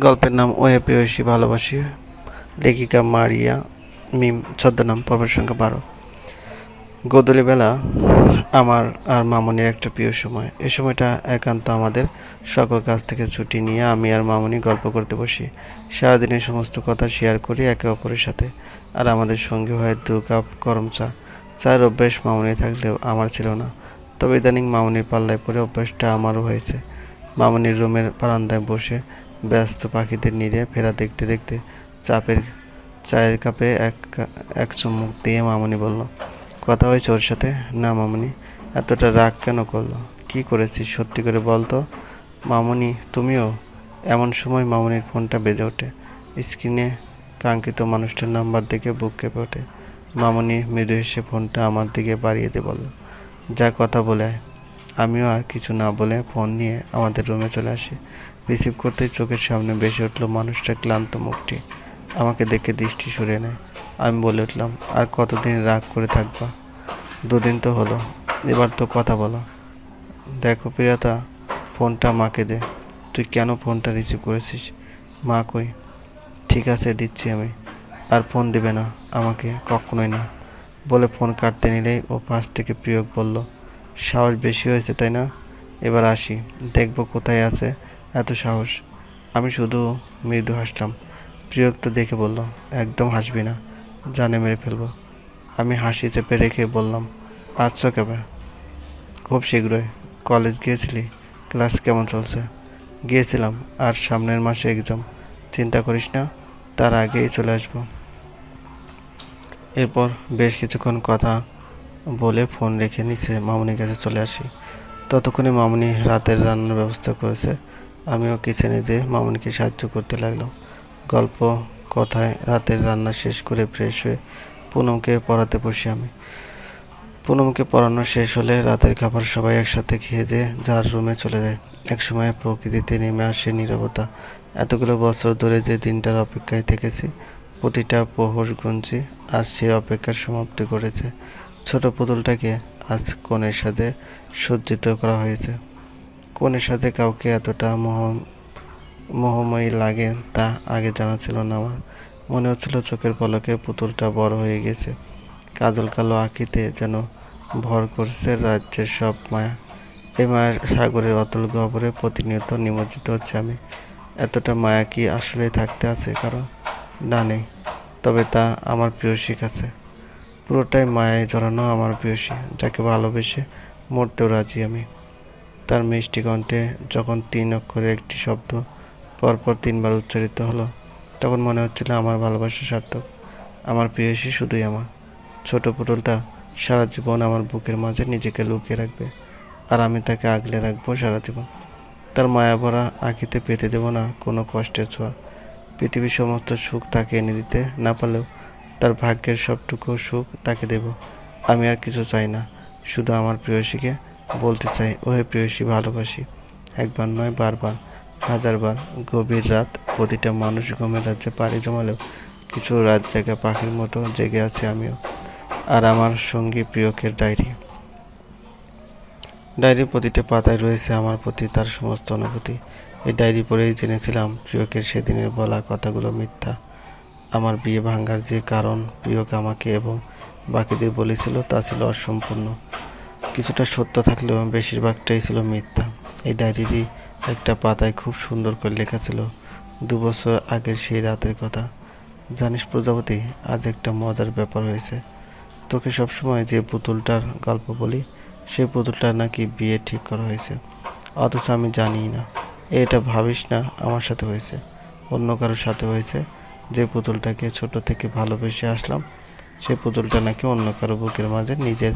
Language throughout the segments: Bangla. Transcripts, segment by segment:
গল্পের নাম ওহে প্রেয়সী ভালোবাসি। লেখিকা মারিয়া মিম। ছদ্মনাম পর্ব সংখ্যা 12। গোধূলিবেলা আমার আর মামনির একটা প্রিয় সময়। এ সময়টা একান্ত আমাদের। সকল কাজ থেকে ছুটি নিয়ে আমি আর মামনি গল্প করতে বসি। সারাদিনের সমস্ত কথা শেয়ার করি একে অপরের সাথে। আর আমাদের সঙ্গে হয় 2 কাপ গরম চা। চায়ের অভ্যাস মামনি থাকলেও আমার ছিল না। তবে ইদানিং মামনির পাল্লায় পড়ে অভ্যাসটা আমারও হয়েছে। মামনির রুমের বারান্দায় বসে ব্যস্ত পাখিদের নিরে ফেরা দেখতে দেখতে চায়ের কাপে এক চুমুক দিয়ে মামনি বলল, কথা হয়েছে ওর সাথে? না মামনি। এতটা রাগ কেন করলো? কি করেছিস সত্যি করে বল তো। মামনি তুমিও? এমন সময় মামনির ফোনটা বেজে ওঠে। স্ক্রিনে কাঙ্ক্ষিত মানুষটার নাম্বার দেখে বুক কেঁপে ওঠে। মামনি মৃদু হেসে ফোনটা আমার দিকে বাড়িয়ে দিয়ে বলল, যা কথা বলে আয়। আমিও আর কিছু না বলে ফোন নিয়ে আমাদের রুমে চলে আসি। রিসিভ করতেই চোখের সামনে ভেসে উঠল মানুষটার ক্লান্ত মুখটি। আমাকে দেখে দৃষ্টি সরিয়ে নেয়। আমি বলে উঠলাম, আর কতদিন রাগ করে থাকবা? 2 দিন তো হলো, এবার তো কথা বলো। দেখো প্রিয়তা, ফোনটা মাকে দে। তুই কেন ফোনটা রিসিভ করেছিস? মা কই? ঠিক আছে দিচ্ছি আমি। আর ফোন দিবে না আমাকে, কখনোই না। বলে ফোন কাটতে নিলেই ও পাশ থেকে প্রিয়ক বলল, সাহস বেশি হয়েছে তাই না? এবার আসি, দেখব কোথায় আছে এত সাহস। আমি শুধু মৃদু হাসলাম। প্রিয়ক তো দেখে বলল, একদম হাসবি না, জানে মেরে ফেলবো। আমি হাসি চেপে রেখে বললাম, আসছো কবে? খুব শীঘ্রই। কলেজ গিয়েছিলি? ক্লাস কেমন চলছে? গিয়েছিলাম, আর সামনের মাসে এক্সাম। চিন্তা করিস না, তার আগেই চলে আসবো। এরপর বেশ কিছুক্ষণ কথা বলে ফোন রেখে নিচে মামুনির কাছে চলে আসি। ততক্ষণে মামুনি রাতের রান্নার ব্যবস্থা করেছে। আমিও কিচেনে যেয়ে মামুনিকে সাহায্য করতে লাগলাম। গল্প কথায় রাতের রান্না শেষ করে ফ্রেশ হয়ে পুনমকে পড়াতে বসি আমি। পুনমকে পড়ানো শেষ হলে রাতের খাবার সবাই একসাথে খেয়ে যেয়ে যার রুমে চলে যায়। একসময় প্রকৃতিতে নেমে আসে নীরবতা। এতগুলো বছর ধরে যে দিনটার অপেক্ষায় থেকেছি, প্রতিটা প্রহর গুনছি, আজ সেই অপেক্ষার সমাপ্তি ঘটেছে। ছোট পুতুলটাকে আজ কনের সাথে সজ্জিত করা হয়েছে। কনের সাথে কাউকে এতটা মোহময়ী লাগে তা আগে জানা ছিল না আমার। মনে হচ্ছিল চোখের পলকে পুতুলটা বড় হয়ে গেছে। কাজল কালো আঁখিতে যেন ভর করছে রাজ্যের সব মায়া। এই মায়ার সাগরের অতল গহ্বরে প্রতিনিয়ত নিমজ্জিত হচ্ছে আমি। এতটা মায়া কি আসলে থাকতে আছে কারো? না, নেই। তবে তা আমার প্রেয়সীর কাছে। পুরোটাই মায়ায় জড়ানো আমার প্রেয়সী, যাকে ভালোবেসে মরতেও রাজি আমি। তার মিষ্টি কণ্ঠে যখন 3 অক্ষরে একটি শব্দ পরপর 3 বার উচ্চারিত হলো, তখন মনে হচ্ছিল আমার ভালোবাসা সার্থক। আমার প্রেয়সী শুধুই আমার। ছোট পুতুলটা সারা জীবন আমার বুকের মাঝে নিজেকে লুকিয়ে রাখবে, আর আমি তাকে আগলে রাখবো সারা জীবন। তার মায়া ভরা আঁখিতে পেতে দেব না কোনো কষ্টের ছোঁয়া। পৃথিবীর সমস্ত সুখ তাকে এনে দিতে না পারলেও তার ভাগ্যের সবটুকু সুখ তাকে দেব। আমি আর কিছু চাই না, শুধু আমার প্রেয়সীকে বলতে চাই, ওহে প্রেয়সী ভালোবাসি। একবার নয়, বারবার, হাজারবার। গভীর রাত, প্রতিটা মানুষ ঘুমের রাজ্যে পাড়ি জমালেও কিছু রাত জাগা পাখির মতো জেগে আছি আমিও। আর আমার সঙ্গী প্রিয়কের ডায়েরি। ডায়েরির প্রতিটা পাতায় রয়েছে আমার প্রতি তার সমস্ত অনুভূতি। এই ডায়েরি পড়েই জেনেছিলাম প্রিয়কের সেদিনের বলা কথাগুলো মিথ্যা। আমার বিয়ে ভাঙার যে কারণ প্রিয়ক আমাকে এবং বাকিদের বলেছিল তা ছিল অসম্পূর্ণ। কিছুটা সত্য থাকলেও বেশিরভাগটাই ছিল মিথ্যা। এই ডায়েরিরই একটা পাতায় খুব সুন্দর করে লেখা ছিল 2 বছর আগের সেই রাতের কথা। জানিস প্রজাপতি, আজ একটা মজার ব্যাপার হয়েছে। তোকে সবসময় যে পুতুলটার গল্প বলি, সেই পুতুলটার নাকি বিয়ে ঠিক করা হয়েছে। অথচ আমি জানিই না। এটা ভাবিস না আমার সাথে হয়েছে, অন্য কারোর সাথে হয়েছে। যে পুতুলটাকে ছোট থেকে ভালোবেসে আসলাম, সেই পুতুলটা নাকি অন্য কারো বুকের মাঝে নিজের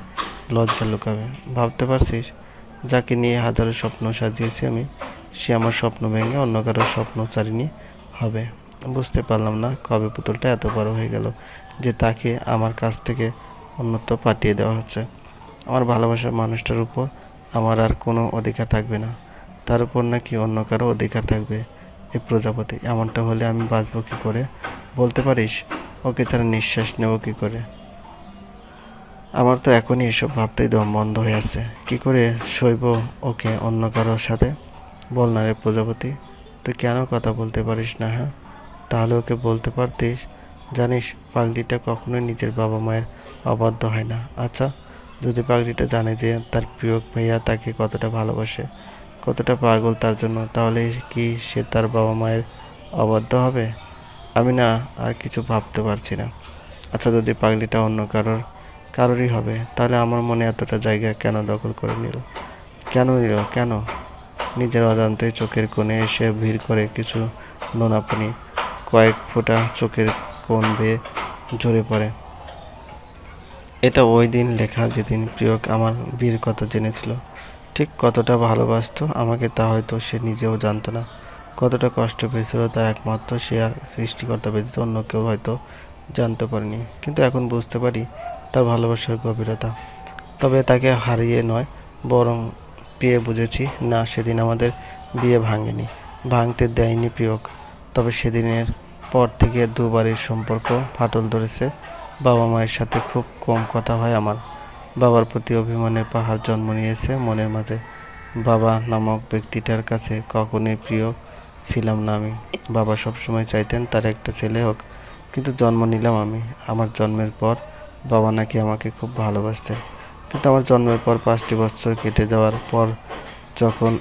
লজ্জা লুকাবে। ভাবতে পারছিস? যাকে নিয়ে হাজারো স্বপ্ন সাজিয়েছি আমি, সে আমার স্বপ্ন ভেঙে অন্য কারো স্বপ্নচারিণী হবে। বুঝতে পারলাম না কবে পুতুলটা এত বড় হয়ে গেল যে তাকে আমার কাছ থেকে অন্যত্র পাঠিয়ে দেওয়া হচ্ছে। আমার ভালোবাসার মানুষটার উপর আমার আর কোনো অধিকার থাকবে না, তার উপর নাকি অন্য কারো অধিকার থাকবে। এই প্রজাপতি, এমনটা হলে আমি বাঁচবো কী করে বলতে পারিস? ওকে ছাড়া নিঃশ্বাস নেব কী করে? আমার তো এখনই এসব ভাবতেই দম বন্ধ হয়ে আছে। কী করে সইব ওকে অন্য কারোর সাথে? বল না রে প্রজাপতি, তুই কেন কথা বলতে পারিস না? হ্যাঁ, তাহলে ওকে বলতে পারতিস, জানিস পাগলিটা কখনোই নিজের বাবা মায়ের অবাধ্য হয় না। আচ্ছা, যদি পাগলিটা জানে যে তার প্রিয় ভাইয়া তাকে কতটা ভালোবাসে, কতটা পাগল তার জন্য, তাহলে কি সে তার বাবা মায়ের অবাধ্য হবে? আমি না আর কিছু ভাবতে পারছি না। আচ্ছা, যদি পাগলিটা অন্য কারোরই হবে, তাহলে আমার মনে এতটা জায়গা কেন দখল করে নিল? কেন? নিজের অজান্তেই চোখের কোণে এসে ভিড় করে কিছু নোনা পানি, কয়েক ফোঁটা চোখের কোণ বেয়ে ঝরে পড়ে। এটা ওই দিন লেখা যেদিন প্রিয়ক আমার বিয়ের কথা জেনেছিল। ঠিক কতটা ভালোবাসতো আমাকে তা হয়তো সে নিজেও জানতো না। কতটা কষ্ট পেয়েছিল তা একমাত্র সে আর সৃষ্টিকর্তা ব্যতীত অন্য কেউ হয়তো জানতে পারেনি। কিন্তু এখন বুঝতে পারি তার ভালোবাসার গভীরতা। তবে তাকে হারিয়ে নয়, বরং পেয়ে বুঝেছি, না, সেদিন আমাদের বিয়ে ভাঙেনি, ভাঙতে দেয়নি প্রিয়ক। তবে সেদিনের পর থেকে দুবারের সম্পর্ক ফাটল ধরেছে। বাবা মায়ের সাথে খুব কম কথা হয় আমার। বাবার প্রতি অভিমানের পাহাড় জন্ম নিয়েছে মনের মাঝে। বাবা নামক ব্যক্তিটার কাছে কখনোই প্রিয় ছিলাম না আমি। বাবা সবসময় চাইতেন তার একটা ছেলে হোক, কিন্তু জন্ম নিলাম আমি। আমার জন্মের পর বাবা নাকি আমাকে খুব ভালোবাসতেন, কিন্তু আমার জন্মের পর 5টি বছর কেটে যাওয়ার পর যখন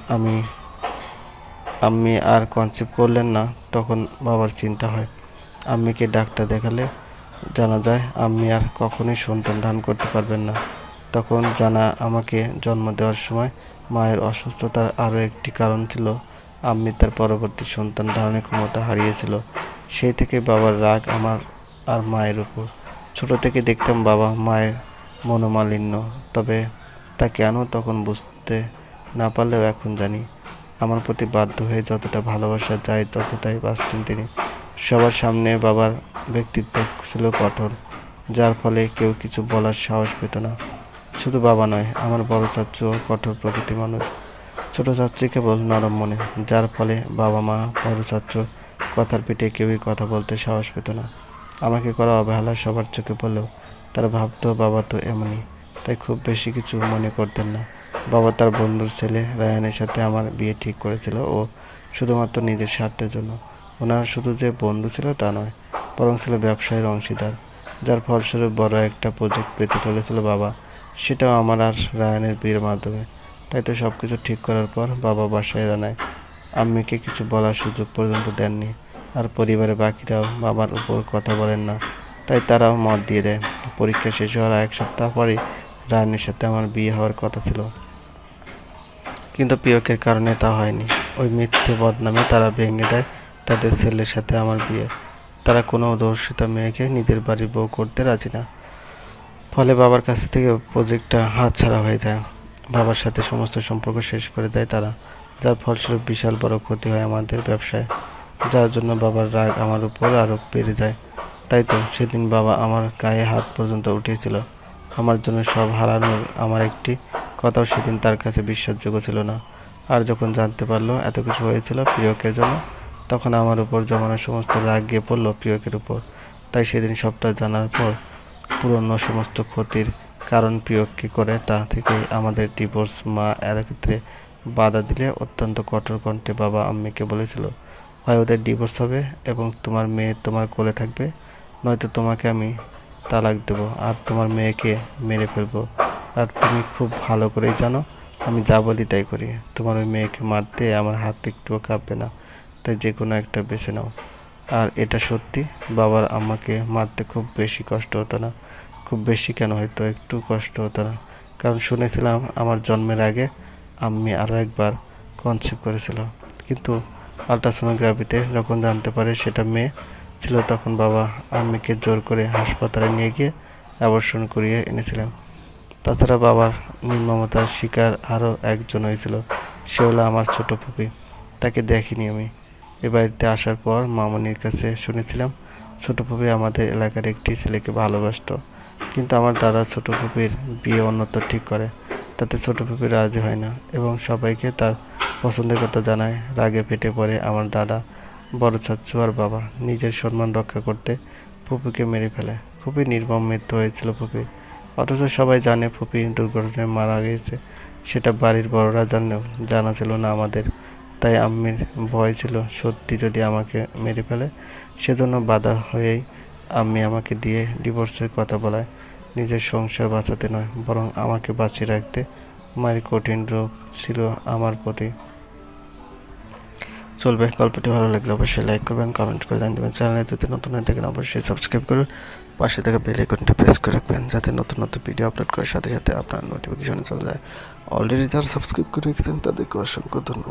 আম্মি আর কনসিভ করলেন না, তখন বাবার চিন্তা হয়। আম্মিকে ডাক্তার দেখালে জানা যায় আম্মি আর কখনোই সন্তান ধারণ করতে পারবেন না। তখন জানা আমাকে জন্ম দেওয়ার সময় মায়ের অসুস্থতার আরও একটি কারণ ছিল, আম্মি তার পরবর্তী সন্তান ধারণের ক্ষমতা হারিয়েছিল। সেই থেকে বাবার রাগ আমার আর মায়ের উপর। ছোট থেকে দেখতাম বাবা মায়ের মনোমালিন্য, তবে তা কেন তখন বুঝতে না পারলেও এখন জানি। আমার প্রতি বাধ্য হয়ে যতটা ভালোবাসা যায় ততটাই বাঁচতেন তিনি। সবার সামনে বাবার ব্যক্তিত্ব ছিল কঠোর, যার ফলে কেউ কিছু বলার সাহস পেত না। শুধু বাবা নয়, আমার বড় চাচুও কঠোর প্রকৃতির মানুষ। ছোট চাচু কেবল নরম মনে, যার ফলে বাবা মা বড় চাচুর কথার পিঠে কেউই কথা বলতে সাহস পেত না। আমাকে করা অবহেলা সবার চোখে পড়লেও তারা ভাবতো বাবা তো এমনই, তাই খুব বেশি কিছু মনে করতেন না। বাবা তার বন্ধুর ছেলে রায়ানের সাথে আমার বিয়ে ঠিক করেছিল, ও শুধুমাত্র নিজের স্বার্থের জন্য। ওনার শুধু যে বন্ধু ছিল তা নয়, বরং ছিল ব্যবসায়ের অংশীদার, যার ফলস্বরূপ বড় একটা প্রজেক্ট পেতে চলেছিল বাবা, সেটাও আমার আর রায়ানের বিয়ের মাধ্যমে। তাই তো সব কিছু ঠিক করার পর বাবা বাসায় জানায়, আম্মিকে কিছু বলার সুযোগ পর্যন্ত দেননি। আর পরিবারের বাকিরাও বাবার উপর কথা বলেন না, তাই তারাও মত দিয়ে দেয়। পরীক্ষা শেষ হওয়ার 1 সপ্তাহ পরেই রায়ানের সাথে আমার বিয়ে হওয়ার কথা ছিল, কিন্তু প্রিয়কের কারণে তা হয়নি। ওই মিথ্যে বদনামে তারা ভেঙে দেয় তাদের ছেলের সাথে আমার বিয়ে। তারা কোনো দর্শিতা মেয়েকে নিজের বাড়ির বউ করতে রাজি না। ফলে বাবার কাছ থেকে প্রজেক্টটা হাতছাড়া হয়ে যায়। বাবার সাথে সমস্ত সম্পর্ক শেষ করে দেয় তারা, যার ফলস্বরূপ বিশাল বড় ক্ষতি হয় আমাদের ব্যবসায়, যার জন্য বাবার রাগ আমার উপর আরও বেড়ে যায়। তাই তো সেদিন বাবা আমার গায়ে হাত পর্যন্ত উঠিয়েছিল আমার জন্য। সব হারানোর আমার একটি কথাও সেদিন তার কাছে বিশ্বাসযোগ্য ছিল না। আর যখন জানতে পারলো এত কিছু হয়েছিল প্রিয়কের জন্য, তখন আমার উপর জমানো সমস্ত রাগ গিয়ে পড়লো প্রিয়কের উপর। তাই সেদিন সবটা জানার পর পুরনো সমস্ত ক্ষতির কারণ প্রিয়ক কী করে তা থেকেই আমাদের ডিভোর্স। মা এক্ষেত্রে বাধা দিলে অত্যন্ত কঠোর কণ্ঠে বাবা আম্মিকে বলেছিল, হয় ওদের ডিভোর্স হবে এবং তোমার মেয়ে তোমার কোলে থাকবে, নয়তো তোমাকে আমি তালাক দেবো আর তোমার মেয়েকে মেরে ফেলবো। আর তুমি খুব ভালো করেই জানো আমি যা বলি তাই করি। তোমার ওই মেয়েকে মারতে আমার হাত একটুও কাঁপবে না, তাই যে কোনো একটা বেছে নাও। আর এটা সত্যি, বাবার আমাকে মারতে খুব বেশি কষ্ট হতো না। খুব বেশি কেন, হয়তো একটু কষ্ট হতো না, কারণ শুনেছিলাম আমার জন্মের আগে আম্মি আরও একবার কনসিভ করেছিল। কিন্তু আল্ট্রাসোনোগ্রাফিতে যখন জানতে পারে সেটা মেয়ে ছিল, তখন বাবা আম্মিকে জোর করে হাসপাতালে নিয়ে গিয়ে অ্যাবর্শন করিয়ে এনেছিলেন। তাছাড়া বাবার নির্মমতার শিকার আরও একজন হয়েছিল, সে হলো আমার ছোট ফুপি। তাকে দেখিনি আমি। এ বাড়িতে আসার পর মামনির কাছে শুনেছিলাম ছোট ফুপি আমাদের এলাকার একটি ছেলেকে ভালোবাসতো, কিন্তু আমার দাদা ছোট ফুপির বিয়ে অন্যত্র ঠিক করে। তাতে ছোট ফুপি রাজি হয় না এবং সবাইকে তার পছন্দের কথা জানায়। রাগে ফেটে পড়ে আমার দাদা, বড় চাচ্চু আর বাবা। নিজের সম্মান রক্ষা করতে ফুপিকে মেরে ফেলে। খুবই নির্মম মৃত্যু হয়েছিল ফুপির, অথচ সবাই জানে ফুপি দুর্ঘটনায় মারা গিয়েছে। সেটা বাড়ির বড়রা জানলেও জানা ছিল না আমাদের। তাই আম্মির ভয় ছিল সত্যি যদি আমাকে মেরে ফেলে। সেজন্য বাধা হয়েই আম্মি আমাকে দিয়ে ডিভোর্সের কথা বলায়, নিজের সংসার বাঁচাতে নয় বরং আমাকে বাঁচিয়ে রাখতে। মায়ের কঠিন রূপ ছিল আমার প্রতি। চলবে, গল্পটি ভালো লাগলে অবশ্যই লাইক করবেন, কমেন্ট করে জানিয়ে দেবেন। চ্যানেলে যদি নতুন হয়ে থাকেন অবশ্যই সাবস্ক্রাইব করুন, পাশে থাকা বেল আইকনটি প্রেস করে রাখবেন যাতে নতুন নতুন ভিডিও আপলোড করার সাথে সাথে আপনার নোটিফিকেশনে চলে যায়। অলরেডি যারা সাবস্ক্রাইব করে রেখেছেন তাদেরকে অসংখ্য ধন্যবাদ।